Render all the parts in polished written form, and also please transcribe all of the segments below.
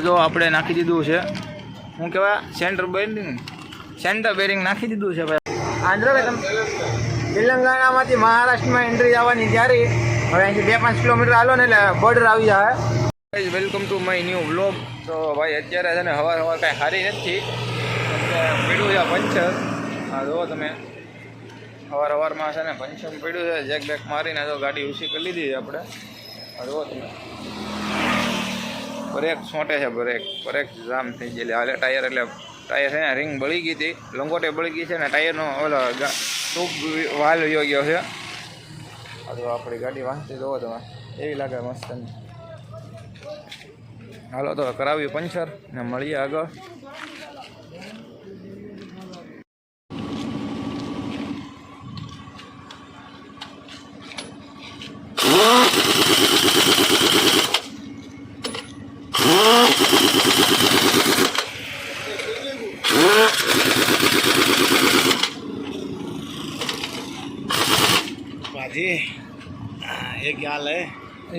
જો આપણે નાખી દીધું છે શું કહેવાય સેન્ટર બેરિંગ નાખી દીધું છે ભાઈ. આંધ્ર તેલંગાણામાંથી મહારાષ્ટ્રમાં એન્ટ્રી જવાની ત્યારે હવે અહીંથી 2-5 કિલોમીટર હાલો ને એટલે બોર્ડર આવી જાય. Welcome to my new vlog. તો ભાઈ અત્યારે છે ને સવાર કાંઈ સારી નથી, પડ્યું છે પંચર. હા જુઓ તમે, સવારમાં છે ને પંચર પડ્યું છે. જેક બેક મારીને તો ગાડી ઊંચી કરી લીધી આપણે. હા જુઓ તમે, બ્રેક છોટે છે, બ્રેક જામ થઈ ગયેલી હાલે. ટાયર છે ને રિંગ બળી ગઈ હતી, લંગોટે બળી ગઈ છે ને ટાયરનો ઓલો ટૂબ વાલ વયો ગયો છે. તો આપણી ગાડી વાંચતી જોવો તમે, એવી લાગે મસ્ત. હાલો તો કરાવ્યું પંચર ને મળીએ આગળ. बाजी ये क्या हाल है?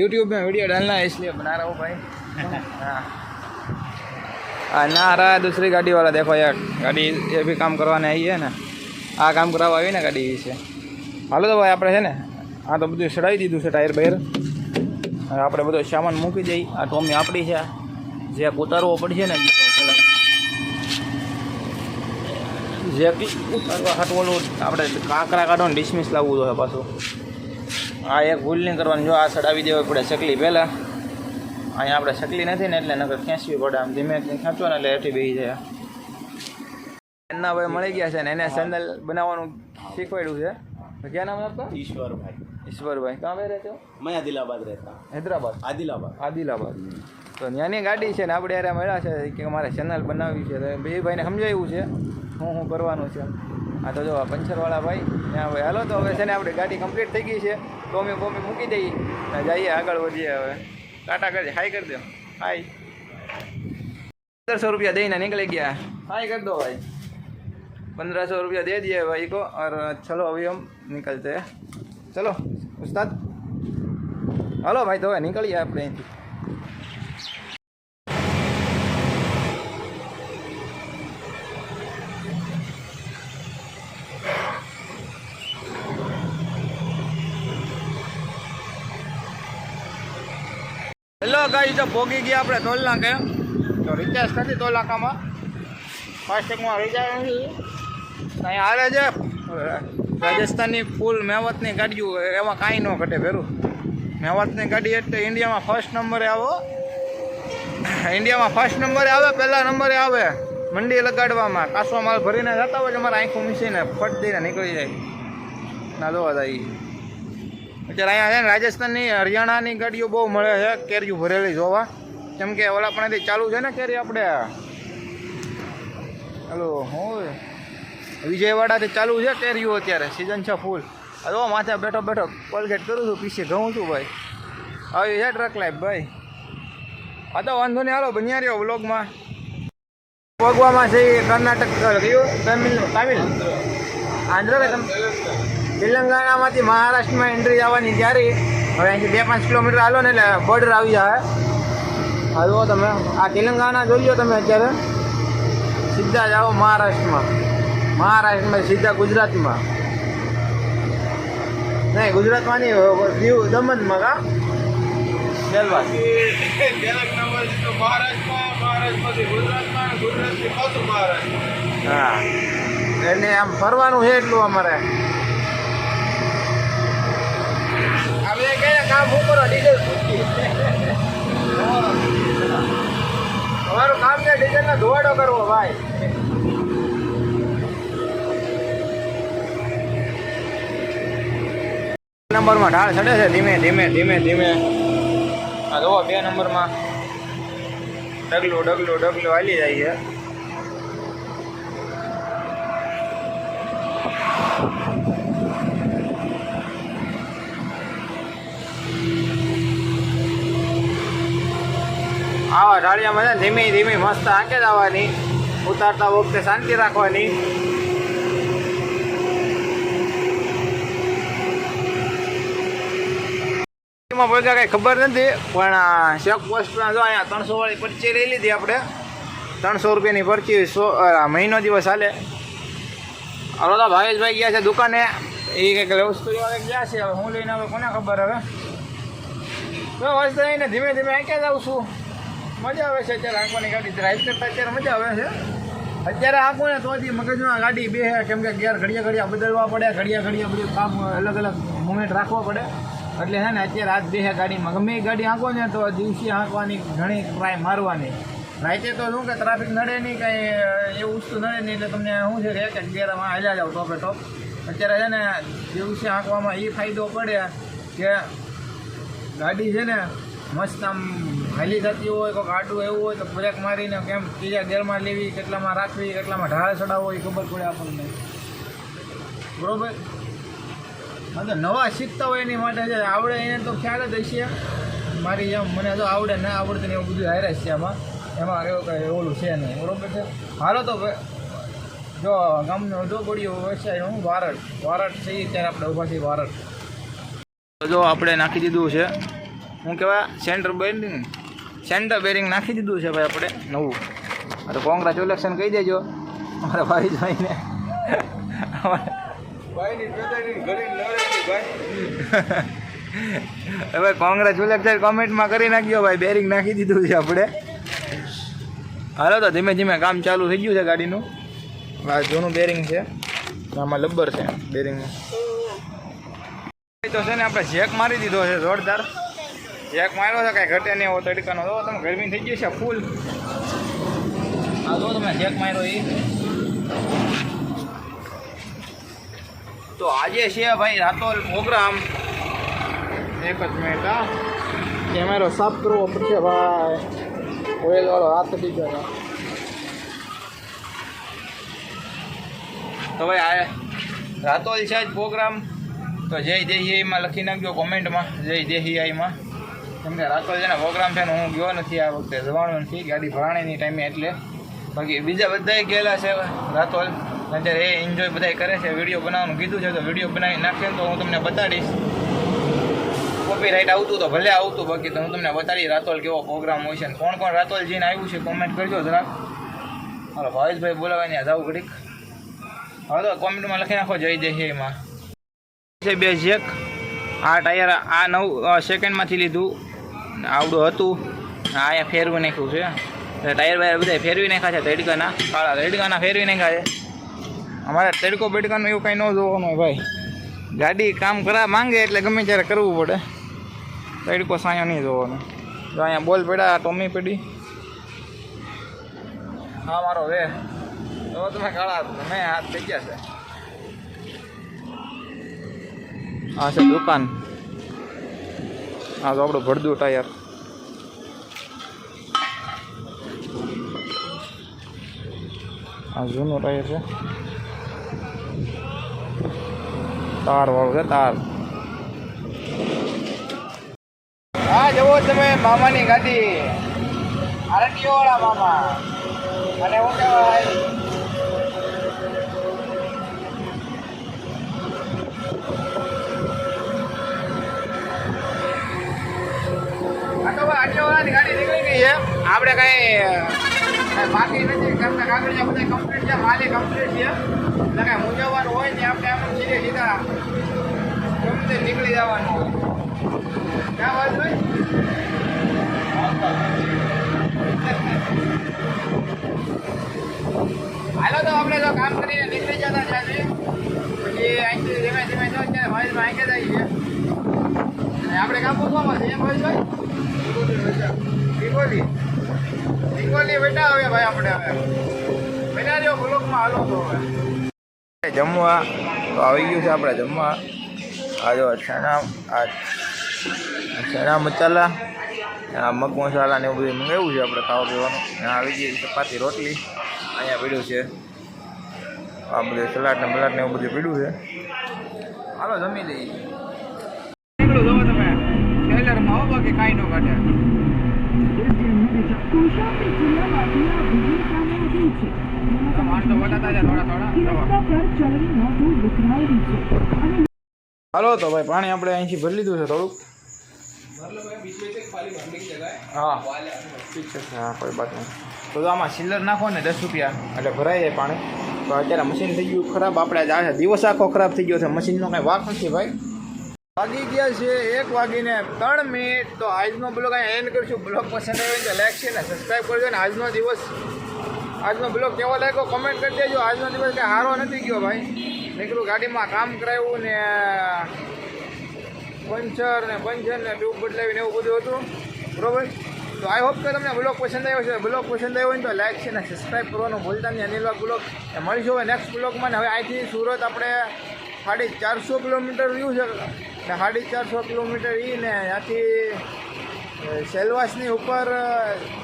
यूट्यूब में वीडियो डालना है इसलिए बना रहा हूँ भाई. हाँ ना आ रहा है दूसरी गाड़ी वाला. देखो यार, गाड़ी ये भी काम करवाने आई है ને, આ કામ કરાવવા આવી ને ગાડી છે. હાલો તો ભાઈ આપણે છે ને આ તો બધું ચડાવી દીધું છે ટાયર બહાર. હવે આપણે બધો સામાન મૂકી દઈએ. આ ટોમી આપણી છે, જે ઉતારવો પડશે ને જે ઉતારવા હાટવાળું આપણે કાંકરા કાઢો ને ડિસમિસ લાવવું જોઈએ પાછું. આ એક ભૂલ નહીં કરવાની. જો આ ચડાવી દેવી પડે ચકલી પહેલાં. અહીંયા આપણે ચકલી નથી ને એટલે નકર ખેંચવી પડે. આમ ધીમે ખેંચો ને એટલે એથી બેસી જાય. એના ભાઈ મળી ગયા છે ને એને સેન્ડલ બનાવવાનું શીખવાડ્યું છે. क्या नाम है आपका? ईश्वर भाई. ईश्वर भाई कहाँ पे रहते हो? मैं आदिलाबाद रहता हूँ. हैदराबाद? आदिलाबाद. તો ત્યાંની ગાડી છે ને આપણે યારે મળ્યા છે કે અમારે ચેનલ બનાવવી છે. તો બે ભાઈને સમજાવ્યું છે શું કરવાનું છે. આ તો જો પંચરવાળા ભાઈ ત્યાં ભાઈ. હાલો તો હવે છે ને આપણી ગાડી કમ્પ્લીટ થઈ ગઈ છે. ટોમી મૂકી દઈએ, જઈએ આગળ વધીએ. હવે ટાટા કરી હાઈ કરી દો. હાઈ. 1500 रुपया देना निकल गया. हाई कर दो भाई. 1500 रुपया दे दिए भाई को. और चलो अभी हम निकलते हैं. चलो उस्ताद, हेलो भाई. तो निकलिए आप અહીંથી. હેલો ગાઈસ, તો પોગી ગયા આપણે ટોલ નાકે. તો રિચાર્જ નથી ટોલ નાકામાં, ફાસ્ટેગમાં રિચાર્જ નથી. અહીંયા હાલે છે રાજસ્થાનની ફૂલ મેવાતની ગાડીઓ, એમાં કાંઈ ન ઘટે ભેરું. મેવાતની ગાડી એટલે ઇન્ડિયામાં ફર્સ્ટ નંબરે આવો. ઇન્ડિયામાં ફર્સ્ટ નંબરે આવે, પહેલા નંબરે આવે મંડી લગાડવામાં. કાચો માલ ભરીને જતા હોય અમારે આંખો મીસીને ફટ દઈને નીકળી જાય. ના જોવા જાય અત્યારે અહીંયા છે ને રાજસ્થાનની હરિયાણાની ગાડીઓ બહુ મળે છે કેરીઓ ભરેલી જોવા. કેમ કે ઓલા પણ ચાલુ છે ને કેરી આપણે હલો હોય વિજયવાડાથી ચાલુ છે કેરીઓ. અત્યારે સિઝન છે ફૂલ. હવે માથે બેઠો કોલગેટ કરું છું, પીછે ઘઉં છું ભાઈ. આવી છે ટ્રક લાઈફ ભાઈ. હા તો વાંધો નહીં, હાલો બન્યા રહ્યો વ્લોગમાં. ભોગવામાં છે એ કર્ણાટક કયું તામિલ આંધ્ર તેલંગાણામાંથી મહારાષ્ટ્રમાં એન્ટ્રી જવાની ત્યારે હવે અહીંથી 2-5 કિલોમીટર હાલો ને એટલે બોર્ડર આવી જાય. હા જુઓ તમે, આ તેલંગાણા જોઈ લો તમે. અત્યારે સીધા જાઓ મહારાષ્ટ્રમાં સીધા ગુજરાતમાં. નહીં ગુજરાતમાં નહીં, દીવ દમણમાં. કા બેલવાસ હા, એટલે આમ ફરવાનું છે એટલું અમારે. હવે કયા કામ ઉપર ડીઝલ તમારું કામ છે ડીઝલનો ધોવાડો કરવો ભાઈ. નંબરમાં ઢાળ ચડે છે ધીમે ધીમે. આ જોવો 2 નંબરમાં ડગલું હાલી જાય છે. આવા ઢાળિયામાં ધીમે મસ્ત આંકે જવાની. ઉતારતા વખતે શાંતિ રાખવાની. માં પૈસા કંઈ ખબર નથી પણ ચેક પોસ્ટમાં જો અહીંયા 300 વાળી પરચી લઈ લીધી આપણે 300 રૂપિયાની પરચી મહિનો દિવસ હાલે. હવે તો ભાવેશભાઈ ગયા છે દુકાને, એ કંઈક વસ્તુ લેવા ગયા છે. હવે હું લઈને આવે કોને ખબર. હવે તો વસ્તુ લઈને ધીમે ધીમે આંક્યા જાઉં છું. મજા આવે છે અત્યારે આંખવાની ગાડી ડ્રાઈવ કરતા અત્યારે મજા આવે છે. અત્યારે આંખો ને તોથી મગજમાં ગાડી બે કેમ કે ગેર ઘડિયા બદલવા પડે, ઘડિયા બધું કામ અલગ અલગ મુમેન્ટ રાખવા પડે. એટલે છે ને અત્યારે હાથ બે ગાડીમાં ગમે એ ગાડી આંકો ને તો દિવસે આંકવાની ઘણી ટ્રાય મારવાની. રાતે તો શું કે ટ્રાફિક નડે નહીં, કંઈ એવું વસ્તુ નડે નહીં, એટલે તમને શું છે કે એક ગેરમાં હાલ્યા જાવ ટોપે ટોપ. અત્યારે છે ને દિવસે આંકવામાં એ ફાયદો પડે કે ગાડી છે ને મસ્ત આમ હાલી થતી હોય, કોઈ ગાડું એવું હોય તો બ્રેક મારીને કેમ ત્રીજા ગેરમાં લેવી, કેટલામાં રાખવી, કેટલામાં ઢાળ ચડાવવો એ ખબર પડે આપણને. બરાબર. હા તો નવા શીખતા હોય એની માટે છે આવડે એને તો ખ્યાલ જ હશે. મારી જેમ મને તો આવડે ના આવડતું ને એવું બધું હારે છે એમાં એવું કંઈ ઓલું છે નહીં. બરાબર છે. હાલો તો જો ગામનો જો પડ્યો વ્યવસાય હું વારટ છે ત્યારે આપણે ઊભા છીએ વારટ. જો આપણે નાખી દીધું છે શું કહેવાય સેન્ટર બેરિંગ નાખી દીધું છે ભાઈ આપણે નવું. તો કોંગ્રેચ્યુલેશન કહી દેજો અમારા ભાઈને. હવે કોંગ્રેચ્યુલેશન કોમેન્ટમાં કરી નાખ્યો ભાઈ. બેરિંગ નાખી દીધું છે આપણે. હાલો તો ધીમે ધીમે કામ ચાલુ થઈ ગયું છે ગાડીનું. આ જૂનું બેરિંગ છે, આમાં લબ્બર છે બેરિંગમાં. તો છે ને આપણે જેક મારી દીધો છે જોરદાર. જેક માર્યો છે કાંઈ ઘટે નહીં એવો તડકાનો. જો તમે ગરમી થઈ ગઈ છે ફૂલ. હા જો તમે જેક માર્યો એ. તો આજે છે ભાઈ રાતોલ પ્રોગ્રામ. એક જ મિનિટ હા, કેમેરો સાફ કરવો પડશે ભાઈ. ઓઇલવાળો હાથ થઈ ગયો. તો ભાઈ આ રાતોલ છે જ પ્રોગ્રામ. તો જય દેહિયાઈમાં લખી નાખજો કોમેન્ટમાં, જય દેહિયાઈમાં. કેમ કે રાતોલ છે ને પ્રોગ્રામ છે ને હું ગયો નથી આ વખતે, જવાનું નથી ગાડી ભરાણીની ટાઈમે. એટલે બાકી બીજા બધાએ ગયેલા છે રાતોલ. અત્યારે એ એન્જોય બધા કરે છે. વિડીયો બનાવવાનું કીધું છે તો વિડીયો બનાવી નાખીએ તો હું તમને બતાડીશ. કોપીરાઇટ આવતું તો ભલે આવતું, બાકી તો હું તમને બતાડીશ રાતોલ કેવો પ્રોગ્રામ હોય છે. કોણ કોણ રાતોલ જઈને આવ્યું છે કોમેન્ટ કરજો જરાક. હાલો ભાવેશભાઈ બોલાવાય ને જાવ ઘડીક. હવે તો કોમેન્ટમાં લખી નાખો જય દેહિયાઈમાં. છે બે જેક. આ ટાયર આ 9 સેકન્ડમાંથી લીધું, આવડું હતું. અહીંયા ફેરવી નાખ્યું છે. ટાયર બાયર બધા ફેરવી નાખ્યા છે. તડકાના કાળા તડકાના ફેરવી નાખ્યા છે. અમારે તડકો બેડકાનું એવું કંઈ ન જોવાનું હોય ભાઈ. ગાડી કામ કરા માંગે એટલે ગમે ત્યારે કરવું પડે. તડકો સાયો નહીં જોવાનો. જો અહીંયા બોલ પડ્યા, ટોમી પડી. હા મારો વે તો તમે કાળા મેં હાથ થઈ ગયા છે. આ છે દુકાન. આ તો આપણું ભરદું ટાયર. આ જૂનું ટાયર છે, તાર વાળું છે તાર. હા જવો તમે મામાની ગાડી, આરટીઓ વાળા મામા. અને શું કહેવાય આરટીઓવાળાની ગાડી નીકળી ગઈ છે. આપણે કાંઈ બાકી નથી. કેમ કે કાગળિયા બધા કમ્પ્લીટ છે, માલી કમ્પ્લીટ છે. એટલે કાંઈ મૂંઝવવાનું હોય ને આપણે આમ સીધા ગમે નીકળી જવાનું હોય. ક્યાં વાત હોય હાલો તો આપણે તો કામ કરીને નીકળી જતા ત્યાંથી. પછી અહીંથી ધીમે ધીમે જો ત્યારે ભાઈમાં આંકે જાય છે. અને આપણે કામ પૂછવામાં છે એમ ભાઈ રિકોલી બેટા હવે ભાઈ આપણે હવે બેટા જો બ્લોકમાં હાલો તો હવે જમવા તો આવી ગયું છે આપણે જમવા. આ જો ચણા મસાલા, મગ મસાલા ને એવું બધું મંગાવ્યું છે આપણે ખાવા પીવાનું. આવી ગઈ ચપાતી રોટલી અહીંયા પીડ્યું છે. આ બધું સલાડ ને બલાડ ને એવું બધું પીડ્યું છે. હાલો જમી લઈએ. નીકળો જો તમે ટ્રેલરમાં આવો બાકી કાંઈ ન કાઢે. હાલો તો ભાઈ પાણી આપણે અહીંથી ભરી લીધું છે થોડુંક. हाँ ठीक છે હા કોઈ બાત નહીં તો આમાં સિલ્લર નાખો ને 10 રૂપિયા એટલે ભરાઈ જાય પાણી તો અત્યારે મશીન થઈ ગયું ખરાબ આપણે આજે આ દિવસ આખો ખરાબ થઈ ગયો છે મશીનનો કાંઈ વાંક નથી ભાઈ વાગી ગયા છે 1 વાગીને 3 મિનિટ તો આજનો બ્લોગ અહીંયા એન્ડ કરીશું બ્લોગ પસંદ આવ્યો તો લાઈક છે ને સબસ્ક્રાઈબ કરજો ને આજનો બ્લોગ કેવો લાગ્યો કમેન્ટ કરી દેજો આજનો દિવસ કંઈ સારો નથી ગયો ભાઈ નીકળું ગાડીમાં કામ કરાવ્યું ને પંચર ને ટ્યુબ બદલાવીને એવું બધું હતું બરોબર તો આઈ હોપ કે તમને બ્લોગ પસંદ આવ્યો છે બ્લોગ પસંદ આવ્યો હોય ને તો લાઈક છે ને સબસ્ક્રાઈબ કરવાનું ભૂલતા નહીં અનિલ વાઘ બ્લોગ મળીશું હવે નેક્સ્ટ બ્લોગમાં ને હવે અહીંથી સુરત આપણે 450 કિલોમીટર રહ્યું છે ને 450 કિલોમીટર ને ત્યાંથી સેલવાસની ઉપર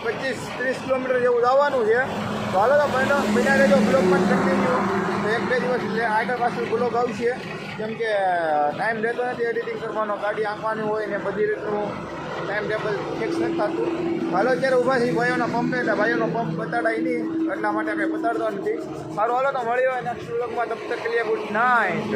25-30 કિલોમીટર જેવું જવાનું છે તો હાલો તો બન્યા રહેજો બ્લોગમાં કન્ટિન્યુ તો 1-2 દિવસ આગળ પાછળ બ્લોગ આવશે કેમ કે ટાઈમ રહેતો નથી એડિટિંગ કરવાનો ગાડી આંકવાની હોય ને બધી રીતનું ટાઈમ ટેબલ ફિક્સ નથી થતું હાલો અત્યારે ઊભા છીએ ભાઈઓના પંપે એટલે ભાઈઓનો પંપ બતાડાય નહીં એટલા માટે આપણે બતાડતો નથી સારું હાલો તો મળ્યો નેક્સ્ટ બ્લોગમાં તબ તક કે લીએ ગુડ નાઇટ